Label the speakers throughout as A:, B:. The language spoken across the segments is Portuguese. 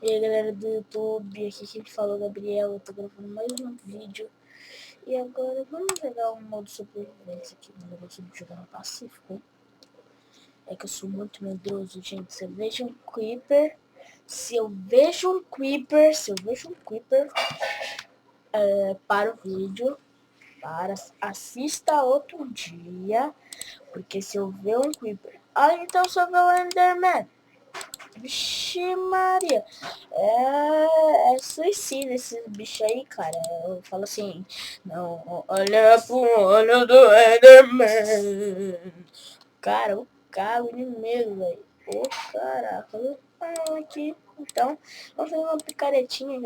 A: E aí, galera do YouTube, aqui quem falou, Gabriel, eu tô gravando mais um vídeo. E agora vamos pegar um modo sobrevivência aqui, um negócio de jogar no Pacífico, hein? É que eu sou muito medroso, gente. Se eu vejo um Creeper, para o vídeo, assista outro dia, porque se eu ver um Creeper... Ah, então se eu ver o Enderman... Vixe Maria, é suicídio esses bichos aí, cara. Eu falo assim, não olha pro olho do Enderman. Cara, o cago de medo, velho. Ô, caraca, aqui. Então, vamos fazer uma picaretinha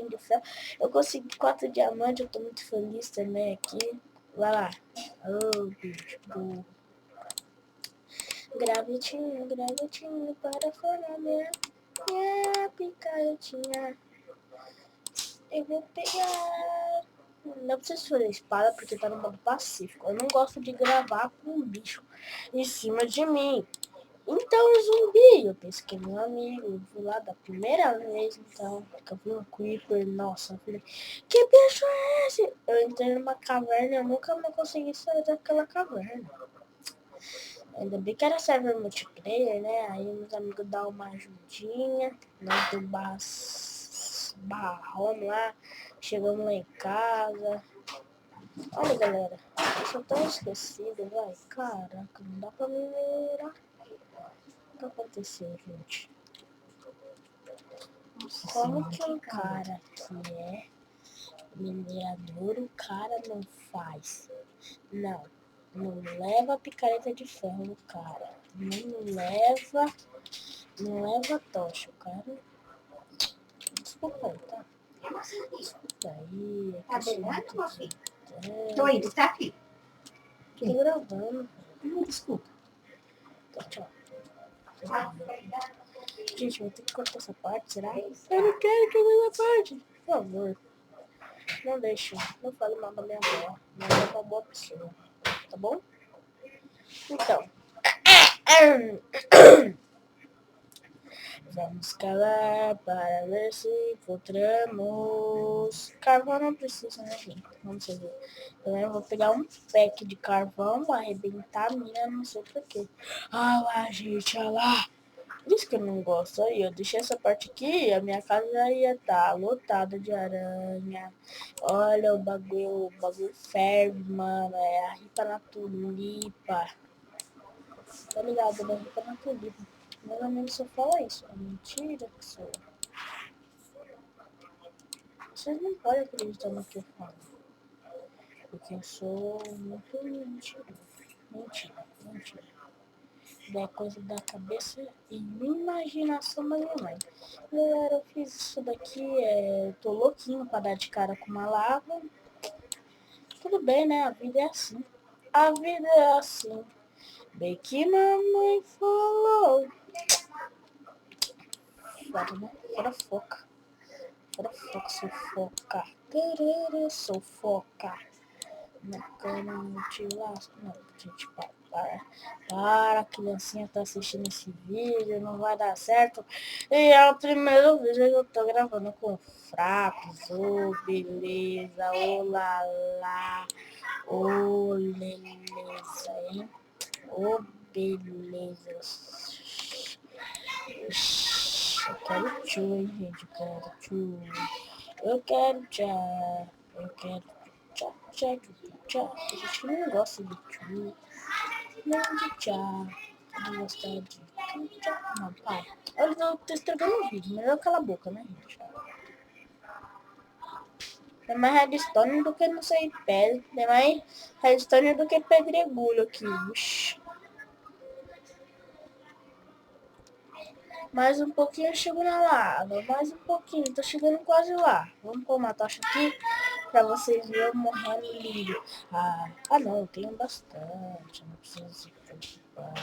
A: de ferro. Eu consegui 4 diamantes, eu tô muito feliz também aqui. Vai lá. Ô, bicho, burro. Gravetinho para fora minha picaretinha. Eu vou pegar. Não preciso fazer espada porque tá no modo pacífico. Eu não gosto de gravar com um bicho em cima de mim. Então o zumbi, eu pensei que é meu amigo, eu fui lá da primeira vez, então, eu vi um creeper, nossa, eu falei, que bicho é esse? Eu entrei numa caverna, eu nunca mais consegui sair daquela caverna. Ainda bem que era server multiplayer, né? Aí meus amigos dão uma ajudinha, nós do barrão lá, chegamos lá em casa. Olha, galera, eu sou tão esquecido, vai. Caraca, não dá pra me minerar. O que aconteceu, gente? Como que um cara que é minerador, o cara não faz? Não leva a picareta de ferro no cara. Não leva tocha, o cara. Desculpa aí, tá? Desculpa aí.
B: Tá beleza, meu filho?
A: Tô
B: indo, está aqui.
A: Tô gravando.
B: Desculpa.
A: Tá, tchau. Gente, vou ter que cortar essa parte, será? Eu não quero que eu veja essa parte. Por favor. Não deixa. Não fale mal da minha avó. Minha avó é uma boa pessoa. Tá bom? Então. Vamos cavar para ver se encontramos. Carvão não precisa, né, gente? Vamos ver. Então eu vou pegar um pack de carvão, vou arrebentar a mina, não sei porquê. Ah lá, gente, olha lá. Por isso que eu não gosto. Aí, eu deixei essa parte aqui, a minha casa já ia estar lotada de aranha. Olha, o bagulho ferve, mano. É a ripa na tulipa. Tá ligado, né? Ripa na tulipa. Meu amigo só fala isso. É mentira que sou. Vocês não podem acreditar no que eu falo. Porque eu sou muito mentiroso. Mentira. Da coisa da cabeça e imaginação da minha mãe. Galera, eu fiz isso daqui, eu tô louquinho pra dar de cara com uma lava. Tudo bem, né? A vida é assim. A vida é assim. Bem que mamãe falou. Foda, né? Fora foca. Sou foca. Na cama, não te lasco. Não, gente, para, a criancinha tá assistindo esse vídeo, não vai dar certo. E é o primeiro vídeo que eu tô gravando com fracos. Ô, beleza, olá lá, ô, beleza, hein? Ô, beleza. Eu quero tchu, hein, gente, eu quero tchau. Eu quero tchau. A gente não gosta de tchu, não de tchau. Não gosta de tchau. Não, para. Eu tô estragando o vídeo, melhor calar a boca, né, gente? Tem mais redstone do que não sei pedra. Tem mais redstone do que pedregulho aqui. Uxi. Mais um pouquinho eu chego na lava. Mais um pouquinho, tô chegando quase lá. Vamos pôr uma tocha aqui pra vocês verem eu morrendo lindo. Ah não, eu tenho bastante. Não preciso se preocupar.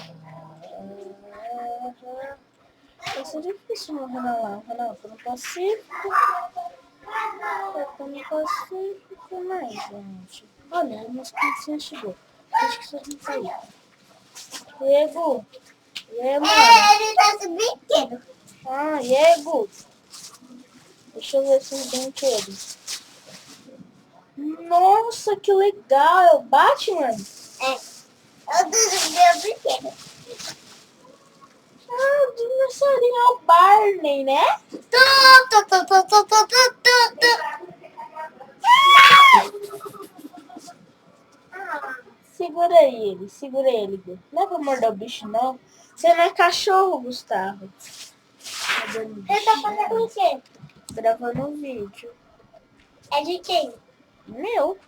A: Vai ser difícil morrer na lava, não. Tô no Pacífico. Né, gente? Olha, a mosquitinha chegou. Acho que vocês não saíram. Diego! E aí, mano?
B: Ele tá subindo.
A: Ah, e aí, Gu? Deixa eu ver esses brinquedos. Nossa, que legal! É o Batman?
B: É. Eu do meu brinquedo.
A: Ah, o dinossaurinho é o Barney, né? Segura ele, Gu. Não é pra morder o bicho, não. Você não é cachorro, Gustavo.
B: Você tá fazendo o quê?
A: Gravando um vídeo.
B: É de quem?
A: Meu.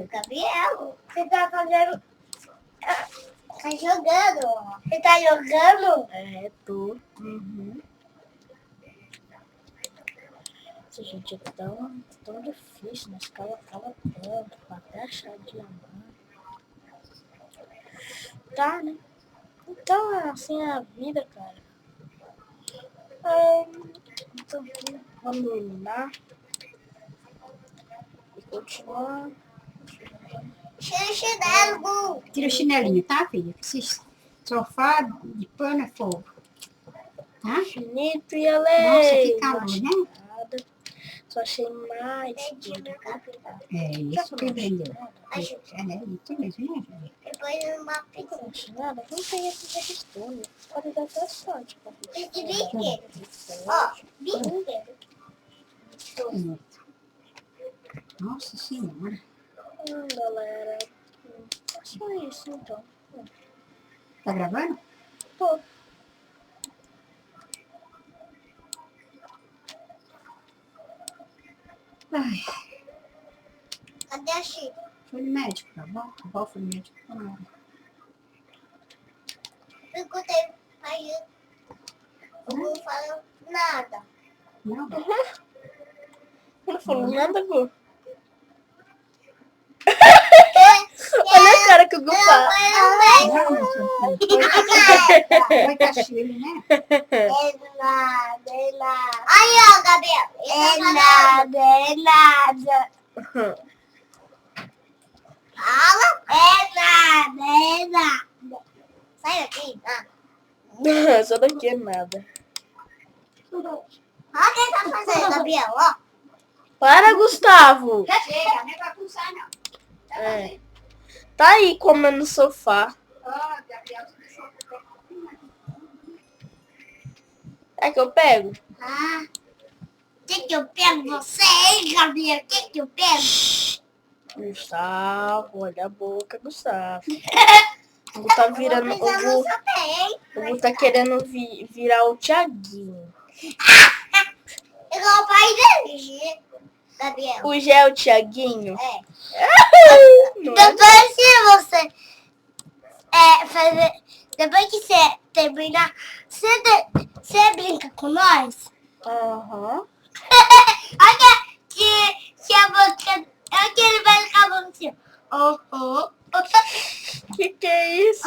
B: Gabriel. Você tá fazendo... Tá jogando. Você tá jogando?
A: É, tô. Uhum. Essa gente é tão difícil, mas cala tanto, pra até achar diamante. Tá, né? Então, assim é a vida, cara. Então, vamos lá. E continuar.
B: Tira o chinelo. Tira o chinelinho, tá, filha? Esse sofá de pano é fogo. Tá?
A: Infinito e além.
B: Nossa, que calor,
A: Não achei
B: né?
A: nada. Só achei mais.
B: É isso que vendeu. É isso mesmo, né, filha? Depois uma pizza.
A: Não achei nada. Vamos pegar esse registro. Pode dar até sorte.
B: De brinquedo. Ó, brinquedo. Nossa senhora.
A: Galera. É só isso, então.
B: Tá gravando?
A: Tô.
B: Ai. Cadê a Chico? Foi no médico, tá bom? A avó foi no médico. Não. Eu escutei, mas eu não falo nada. Não?
A: Não falou nada, Gu. Olha a cara que o Gu faz.
B: Foi cachorro, né? É nada. Aí, ó, Gabriel. É nada. Fala. É nada. Sai daqui.
A: Só daqui é nada.
B: Olha o que tá fazendo, Gabriel, ó.
A: Para, Gustavo.
B: Já chega, não é bagunçar, não.
A: É. Tá aí comendo no sofá.
B: Ó, Gabriel, você deixou.
A: É que eu pego?
B: Ah. Que eu pego você, hein, Gabriel? Que eu pego?
A: Gustavo, olha a boca, Gustavo. O Gu tá virando. O Gu tá querendo virar o Thiaguinho.
B: Igual o pai dele, Gabriel.
A: O Gé é o Thiaguinho?
B: É.
A: Não é?
B: Depois que você fazer. Depois que você terminar, você brinca com nós?
A: Aham.
B: Olha que a boca. Olha que ele vai ficar falando assim.
A: Que é isso?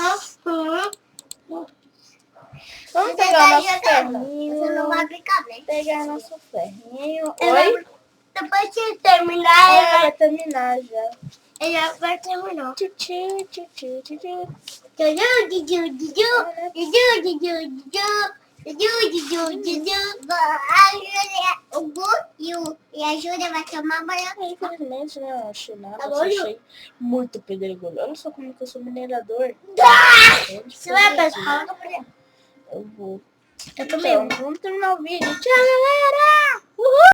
A: Vamos
B: Você
A: pegar
B: tá
A: nosso
B: jogando.
A: ferrinho.
B: Você não vai brincar, né?
A: Pegar nosso ferrinho.
B: Ele
A: Oi?
B: vai- Depois que terminar,
A: Vai terminar já.
B: ele vai terminar.
A: Tchu, tchu, tchu, tchu, tchu, tchu.
B: O Gu e a Júlia vai tomar banho.
A: Infelizmente, né? Eu achei nada.
B: Tá
A: Eu
B: bom,
A: só
B: Ju?
A: achei muito pedregoso. Olha só como que eu sou minerador.
B: Você vai pra escola?
A: Eu vou.
B: Eu também.
A: Então, vamos terminar o vídeo. Tchau, galera!